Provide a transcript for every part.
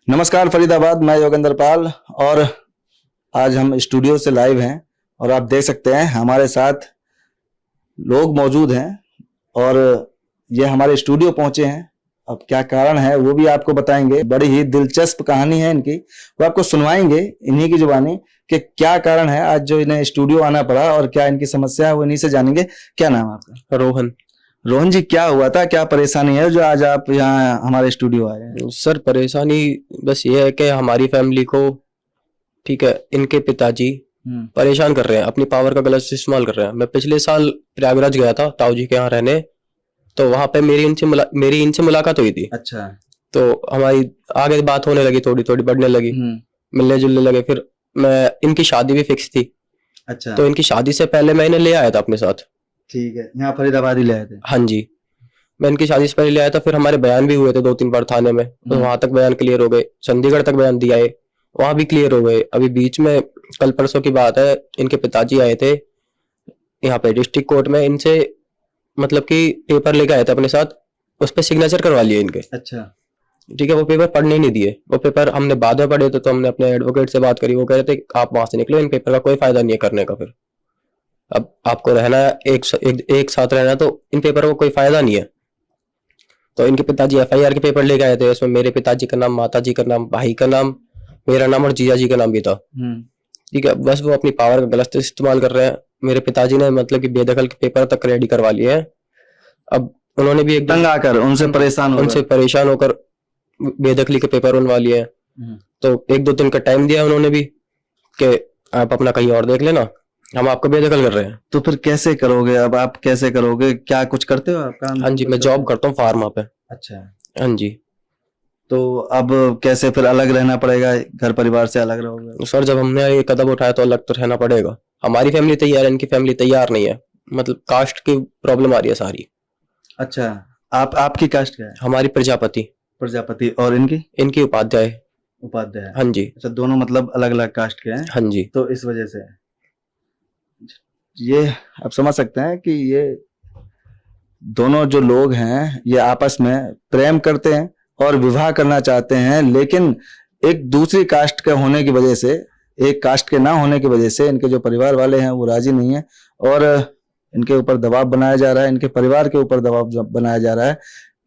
नमस्कार फरीदाबाद, मैं योगेंद्र पाल और आज हम स्टूडियो से लाइव हैं और आप देख सकते हैं हमारे साथ लोग मौजूद हैं और ये हमारे स्टूडियो पहुंचे हैं। अब क्या कारण है वो भी आपको बताएंगे। बड़ी ही दिलचस्प कहानी है इनकी, वो आपको सुनवाएंगे इन्हीं की जुबानी कि क्या कारण है आज जो इन्हें स्टूडियो आना पड़ा और क्या इनकी समस्या है वो इन्हीं से जानेंगे। क्या नाम है आपका? रोहन। रोहन जी, क्या हुआ था, क्या परेशानी है जो आज आप यहाँ हमारे स्टूडियो आए हैं? सर परेशानी बस ये है कि हमारी फैमिली को, ठीक है, इनके पिताजी परेशान कर रहे हैं, अपनी पावर का गलत इस्तेमाल कर रहे हैं। मैं पिछले साल प्रयागराज गया था ताऊ जी के यहाँ रहने, तो वहां पे मेरी इनसे मुलाकात हुई थी। अच्छा। तो हमारी आगे बात होने लगी, थोड़ी थोड़ी बढ़ने लगी, मिलने जुलने लगे। फिर मैं इनकी शादी भी फिक्स थी। अच्छा। तो इनकी शादी से पहले मैं इन्हें ले आया था अपने साथ। ठीक है, यहाँ फरीदाबाद ही ले आए थे? हाँ जी, मैं इनकी शादी से पहले ले आया था। फिर हमारे बयान भी हुए थे 2-3 बार थाने में, तो वहां तक बयान क्लियर हो गए। चंडीगढ़ तक बयान दिया है, वहां भी क्लियर हो गए। अभी बीच में कल परसों की बात है, इनके पिताजी आए थे यहाँ पे डिस्ट्रिक्ट कोर्ट में। इनसे मतलब कि पेपर लेके आए थे अपने साथ, उस पर सिग्नेचर करवा लिए इनके। अच्छा। ठीक है, वो पेपर पढ़ने ही नहीं दिए। वो पेपर हमने बाद में पढ़े थे, तो हमने अपने एडवोकेट से बात करी। वो कह रहे थे आप वहां से निकलो, इन पेपर का कोई फायदा नहीं है करने का। फिर अब आपको रहना है एक साथ रहना है, तो इन पेपर का कोई फायदा नहीं है। तो इनके पिताजी एफआईआर के पेपर लेके आए थे, उसमें मेरे पिताजी का नाम, माताजी का नाम, भाई का नाम, मेरा नाम और जीजा जी का नाम भी था। ठीक है, बस वो अपनी पावर का गलत इस्तेमाल कर रहे हैं। मेरे पिताजी ने मतलब कि बेदखल के पेपर तक रेडी करवा लिए हैं। अब उन्होंने भी एक तंग आकर उनसे परेशान होकर बेदखली के पेपर बनवा लिए हैं। तो 1-2 दिन का टाइम दिया उन्होंने भी कि आप अपना कहीं और देख लेना, हम आपको बेदखल कर रहे हैं। तो फिर कैसे करोगे? अब आप कैसे करोगे? क्या कुछ करते हो आप काम? हाँ जी, मैं जॉब करता हूँ फार्मा पे। अच्छा। हाँ जी। तो अब कैसे फिर अलग रहना पड़ेगा, घर परिवार से अलग रहोगे? सर जब हमने ये कदम उठाया तो अलग तो रहना पड़ेगा। हमारी फैमिली तैयार है, इनकी फैमिली तैयार नहीं है। मतलब कास्ट की प्रॉब्लम आ रही है सारी। अच्छा। आपकी कास्ट क्या है? हमारी प्रजापति। प्रजापति। और इनकी उपाध्याय। उपाध्याय। हाँ जी। अच्छा, दोनों मतलब अलग अलग कास्ट के हैं? हाँ जी। तो इस वजह से ये आप समझ सकते हैं कि ये दोनों जो लोग हैं ये आपस में प्रेम करते हैं और विवाह करना चाहते हैं, लेकिन एक दूसरी कास्ट के होने की वजह से, एक कास्ट के ना होने की वजह से इनके जो परिवार वाले हैं वो राजी नहीं है और इनके ऊपर दबाव बनाया जा रहा है, इनके परिवार के ऊपर दबाव बनाया जा रहा है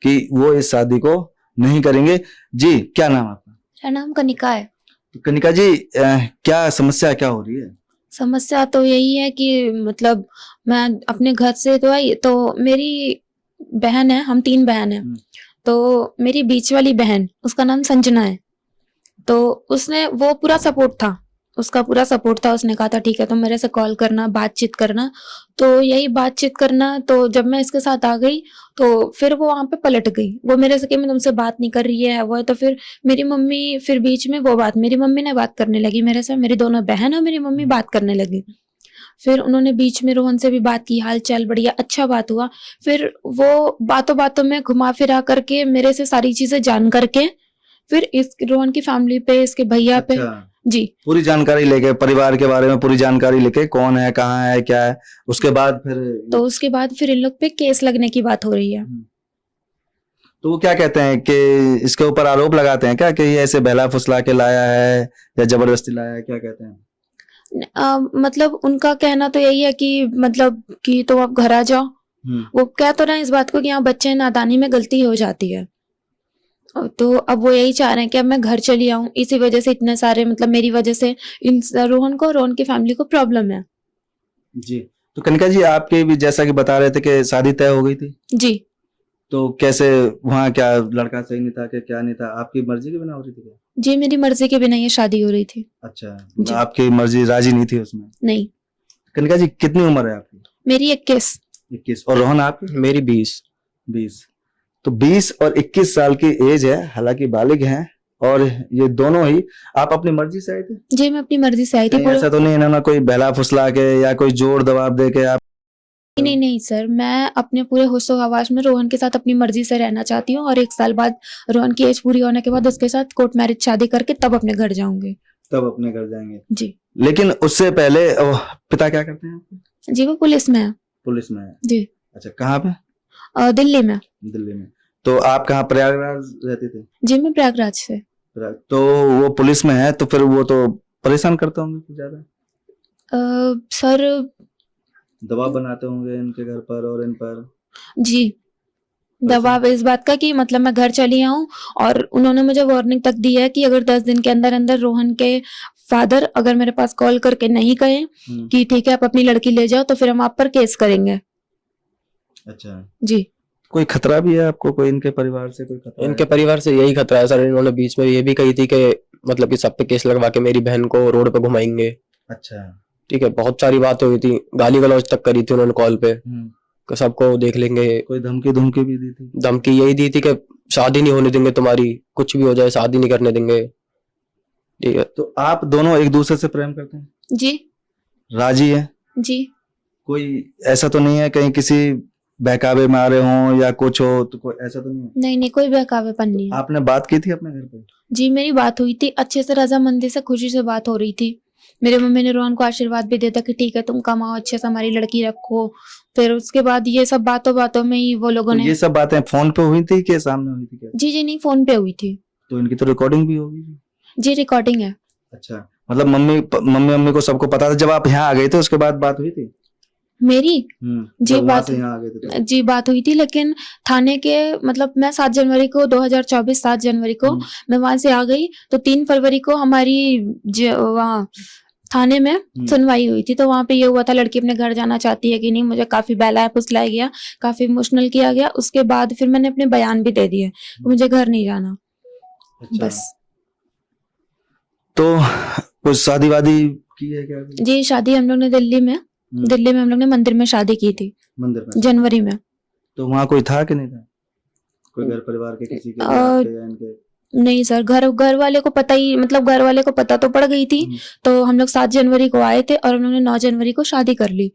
कि वो इस शादी को नहीं करेंगे। जी, क्या नाम आपका? मेरा नाम कनिका है। तो कनिका जी, क्या समस्या क्या हो रही है? समस्या तो यही है कि मतलब मैं अपने घर से तो आई, तो मेरी बहन है, हम 3 बहन हैं। तो मेरी बीच वाली बहन, उसका नाम संजना है। तो उसने वो पूरा सपोर्ट था, उसका पूरा सपोर्ट था। उसने कहा था ठीक है तुम मेरे से कॉल करना, बातचीत करना। तो यही बातचीत करना, तो जब मैं इसके साथ आ गई तो फिर वो वहां पे पलट गई। वो मेरे से कि मैं तुमसे बात नहीं कर रही है वो है। तो फिर मेरी मम्मी, फिर बीच में वो बात मेरी मम्मी ने बात करने लगी मेरे से। मेरी दोनों बहन और मेरी मम्मी बात करने लगी। फिर उन्होंने बीच में रोहन से भी बात की, हाल चाल बढ़िया, अच्छा बात हुआ। फिर वो बातों बातों में घुमा फिरा करके मेरे से सारी चीजें जान करके फिर इस रोहन की फैमिली पे, इसके भैया पे, जी, पूरी जानकारी लेके, परिवार के बारे में पूरी जानकारी लेके, कौन है, कहाँ है, क्या है, उसके बाद फिर इन लोग पे केस लगने की बात हो रही है। तो वो क्या कहते हैं कि इसके ऊपर आरोप लगाते हैं क्या कि ये ऐसे बहला फुसला के लाया है या जबरदस्ती लाया है? क्या कहते हैं? मतलब उनका कहना तो यही है कि मतलब कि तो आप घर आ जाओ। वो कह तो रहे हैं इस बात को कि यहाँ बच्चे नादानी में गलती हो जाती है। तो अब वो यही चाह रहे हैं कि अब मैं घर चली आऊं। इसी वजह से इतने सारे, मतलब मेरी वजह से इन रोहन की फैमिली को प्रॉब्लम है। जी। तो कनिका जी, आपके भी जैसा कि बता रहे थे कि शादी तय हो गई थी? जी। तो कैसे वहाँ, क्या लड़का सही नहीं था कि क्या नहीं था? आपकी मर्जी के बिना हो रही थी क्या? जी, मेरी मर्जी के बिना ये शादी हो रही थी। अच्छा, आपकी मर्जी, राजी नहीं थी उसमें? नहीं। कनिका जी, कितनी उम्र है आपकी? मेरी 21। और रोहन आपकी? मेरी 20। तो 20 और 21 साल की एज है, हालांकि बालिग हैं और ये दोनों ही। आप अपनी मर्जी से आए थे? जी, मैं अपनी मर्जी से आई थी। ऐसा तो नहीं इन्होंने कोई बहला फुसला के या कोई जोर दबाव दे के आप? नहीं सर, मैं अपने पूरे होशो हवास में रोहन के साथ अपनी मर्जी से रहना चाहती हूँ और 1 साल बाद रोहन की एज पूरी होने के बाद उसके साथ कोर्ट मैरिज शादी करके तब अपने घर जाऊंगी। तब अपने घर जाएंगे? जी। लेकिन उससे पहले पिता क्या करते हैं? जी, वो पुलिस में है। पुलिस में है? जी। अच्छा, कहाँ पे? दिल्ली में। दिल्ली में। तो आप कहाँ, प्रयागराज रहते थे? जी, मैं प्रयागराज से। तो वो पुलिस में है, तो फिर वो तो परेशान करते होंगे कुछ ज्यादा, सर दबाव बनाते होंगे इनके घर पर और इन पर। जी, दबाव इस बात का कि मतलब मैं घर चली आऊं, और उन्होंने मुझे वार्निंग तक दी है कि अगर 10 दिन के अंदर अंदर रोहन के फादर अगर मेरे पास कॉल करके नहीं कहें कि ठीक है आप अपनी लड़की ले जाओ, तो फिर हम आप पर केस करेंगे। अच्छा, जी। कोई खतरा भी है आपको, कोई इनके परिवार से कोई खतरा इनके है? परिवार से यही खतरा है सर। इन्होंने बीच में ये भी कही थी कि मतलब कि सब पे केस लगवा के मेरी बहन को रोड पे घुमाएंगे। अच्छा। ठीक है, बहुत सारी बातें हुई थी, गाली गलौज तक करी थी उन्होंने कॉल पे कि सबको देख लेंगे। कोई धमकी भी दी थी? धमकी यही दी थी कि शादी नहीं होने देंगे तुम्हारी, कुछ भी हो जाए शादी नहीं करने देंगे। ठीक है। तो आप दोनों एक दूसरे से प्रेम करते हैं? जी। राजी है? जी। कोई ऐसा तो नहीं है कहीं किसी बहकावे में आ रहे हो या कुछ हो, तो कोई ऐसा तो नहीं है? नहीं, कोई बहकावेपन नहीं है। आपने बात की थी अपने घर पे? जी, मेरी बात हुई थी, अच्छे से रजामंदी से खुशी से बात हो रही थी। मेरे मम्मी ने रोहन को आशीर्वाद भी दिया था कि ठीक है तुम कमाओ, अच्छे से हमारी लड़की रखो। फिर उसके बाद ये सब बातों में ही वो लोगों तो ने ये सब बातें फोन पे हुई थी कि सामने हुई थी क्या? जी नहीं, फोन पे हुई थी। तो इनकी तो रिकॉर्डिंग भी होगी? जी, रिकॉर्डिंग है। अच्छा, मतलब मम्मी को सबको पता था जब आप यहाँ आ गए थे, उसके बाद बात हुई थी? मेरी जी जब वहाँ बात से यहाँ आ गए थे तो? जी बात हुई थी, लेकिन थाने के मतलब मैं 7 जनवरी को 2024 7 जनवरी को मैं वहां से आ गई, तो 3 फरवरी को हमारी वहाँ थाने में सुनवाई हुई थी। तो वहां पे ये हुआ था लड़की अपने घर जाना चाहती है कि नहीं, मुझे काफी बहलाया फुसलाया गया, काफी इमोशनल किया गया। उसके बाद फिर मैंने अपने बयान भी दे दिए, मुझे घर नहीं जाना। अच्छा। बस। तो कुछ शादी वादी की है क्या? जी, शादी हम लोग ने दिल्ली में हम लोग ने मंदिर में शादी की थी, मंदिर में जनवरी में। तो वहाँ कोई था कि नहीं था? कोई घर परिवार के किसी के आपके या इनके? नहीं सर, घर वाले को पता ही, मतलब घर वाले को पता तो पड़ गई थी। तो हम लोग 7 जनवरी को आए थे और हम लोग ने 9 जनवरी को शादी कर ली।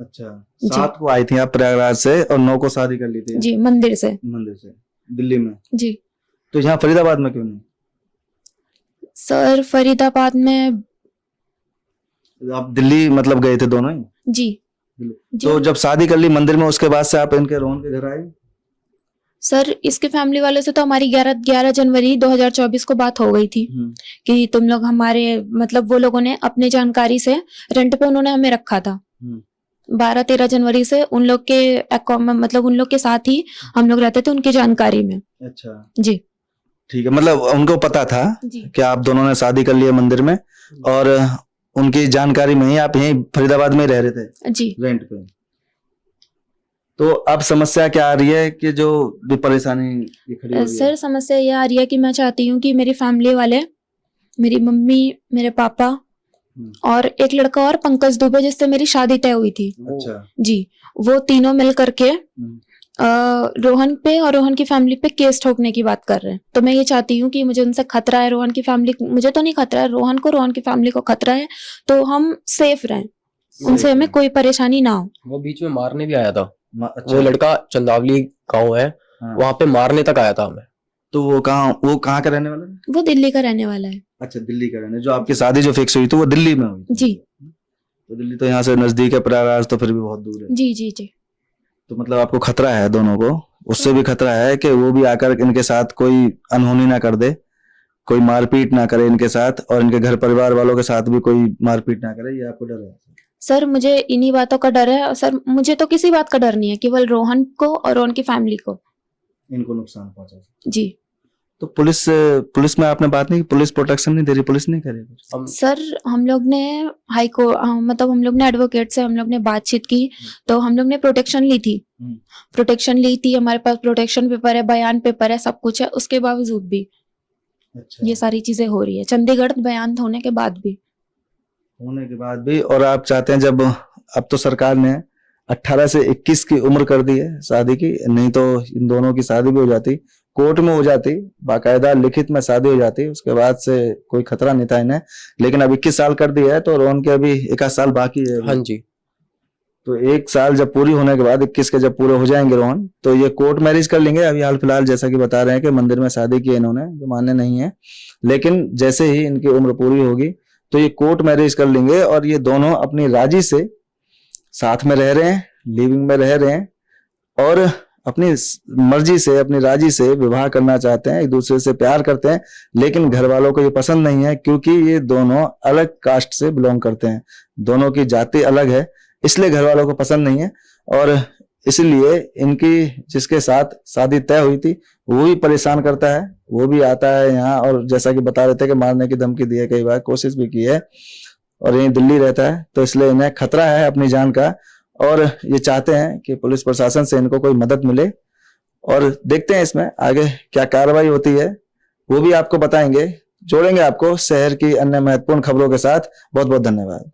अच्छा, 7 को आई थी आप प्रयागराज से और 9 को शादी कर ली थी? जी, मंदिर से दिल्ली में। जी। तो यहाँ फरीदाबाद में क्यों नहीं? सर फरीदाबाद में आप दिल्ली मतलब गए थे दोनों ही? जी। तो जब शादी कर ली मंदिर में, उसके बाद से आप इनके रोहन के घर आए? सर इसके फैमिली वालों से तो हमारी 11 जनवरी 2024 को बात हो गई थी कि तुम लोग हमारे, मतलब वो लोगों ने अपनी जानकारी से रेंट पे उन्होंने हमें रखा था। 12-13 जनवरी से उन लोग के मतलब उन लोग के साथ ही हम लोग रहते थे, उनकी जानकारी में। अच्छा जी, ठीक है, मतलब उनको पता था कि आप दोनों ने शादी कर ली है मंदिर में, और उनकी जानकारी में ही आप यहीं फरीदाबाद में रह रहे थे जी, रेंट पे। तो अब समस्या क्या आ रही है कि जो भी परेशानी ये खड़ी हो रही है? सर समस्या ये आ रही है कि मैं चाहती हूँ कि मेरी फैमिली वाले, मेरी मम्मी, मेरे पापा और एक लड़का और पंकज दुबे जिससे मेरी शादी तय हुई थी। अच्छा जी, वो तीनों मिल करके रोहन पे और रोहन की फैमिली पे केस ठोकने की बात कर रहे हैं। तो मैं ये चाहती हूँ कि मुझे उनसे खतरा है, रोहन की फैमिली, मुझे तो नहीं खतरा है, रोहन को, रोहन की फैमिली को खतरा है, तो हम सेफ रहें, उनसे हमें कोई परेशानी ना हो। वो बीच में मारने भी आया था। अच्छा। वो लड़का चंदावली गांव है, वहां पे मारने तक आया था हमें। तो वो कहाँ का रहने वाला है? वो दिल्ली का रहने वाला है। अच्छा, दिल्ली का रहने, जो आपकी शादी जो फिक्स हुई थी वो दिल्ली में हुई थी? जी। तो दिल्ली तो यहाँ से नजदीक है, प्रयागराज तो फिर भी बहुत दूर है। जी जी जी। तो मतलब आपको खतरा है दोनों को, उससे भी खतरा है कि वो भी आकर इनके साथ कोई अनहोनी ना कर दे, कोई मारपीट ना करे इनके साथ, और इनके घर परिवार वालों के साथ भी कोई मारपीट ना करे, ये आपको डर है? सर मुझे इन्हीं बातों का डर है सर, मुझे तो किसी बात का डर नहीं है, केवल रोहन को और रोहन की फैमिली को, इनको नुकसान पहुंचा। जी। तो पुलिस में आपने बात नहीं की? पुलिस प्रोटेक्शन नहीं दे रही, पुलिस नहीं करेगी? सर हम लोग ने हाई कोर्ट, मतलब हम लोग ने एडवोकेट से हम लोग ने बातचीत की, तो हम लोग ने प्रोटेक्शन ली थी, हमारे पास प्रोटेक्शन पेपर है, बयान पेपर है, सब कुछ है, उसके बावजूद भी अच्छा। ये सारी चीजें हो रही है, चंडीगढ़ बयान होने के बाद भी। और आप चाहते हैं, जब अब तो सरकार ने 18 से 21 की उम्र कर दी है शादी की, नहीं तो इन दोनों की शादी भी हो जाती, कोर्ट में हो जाती, बाकायदा लिखित में शादी हो जाती, उसके बाद से कोई खतरा नहीं था इन्हें, लेकिन अब 21 साल कर दिया है, तो रोहन के अभी 1 साल बाकी है। हाँ जी। तो 1 साल जब पूरी होने के बाद 21 के जब पूरे हो जाएंगे रोहन, तो ये कोर्ट मैरिज कर लेंगे। अभी हाल फिलहाल जैसा कि बता रहे हैं कि मंदिर में शादी की इन्होंने, जो मान्य नहीं है, लेकिन जैसे ही इनकी उम्र पूरी होगी तो ये कोर्ट मैरिज कर लेंगे, और ये दोनों अपनी राजी से साथ में रह रहे हैं, लिविंग में रह रहे हैं, और अपनी मर्जी से, अपनी राजी से विवाह करना चाहते हैं, एक दूसरे से प्यार करते हैं, लेकिन घर वालों को ये पसंद नहीं है क्योंकि ये दोनों अलग कास्ट से बिलोंग करते हैं, दोनों की जाति अलग है, इसलिए घर वालों को पसंद नहीं है। और इसलिए इनकी जिसके साथ शादी तय हुई थी वो भी परेशान करता है, वो भी आता है यहाँ, और जैसा कि बता रहे थे कि मारने की धमकी दी है, कई बार कोशिश भी की है, और यहीं दिल्ली रहता है, तो इसलिए इन्हें खतरा है अपनी जान का, और ये चाहते हैं कि पुलिस प्रशासन से इनको कोई मदद मिले। और देखते हैं इसमें आगे क्या कार्रवाई होती है, वो भी आपको बताएंगे, जोड़ेंगे आपको शहर की अन्य महत्वपूर्ण खबरों के साथ। बहुत बहुत धन्यवाद।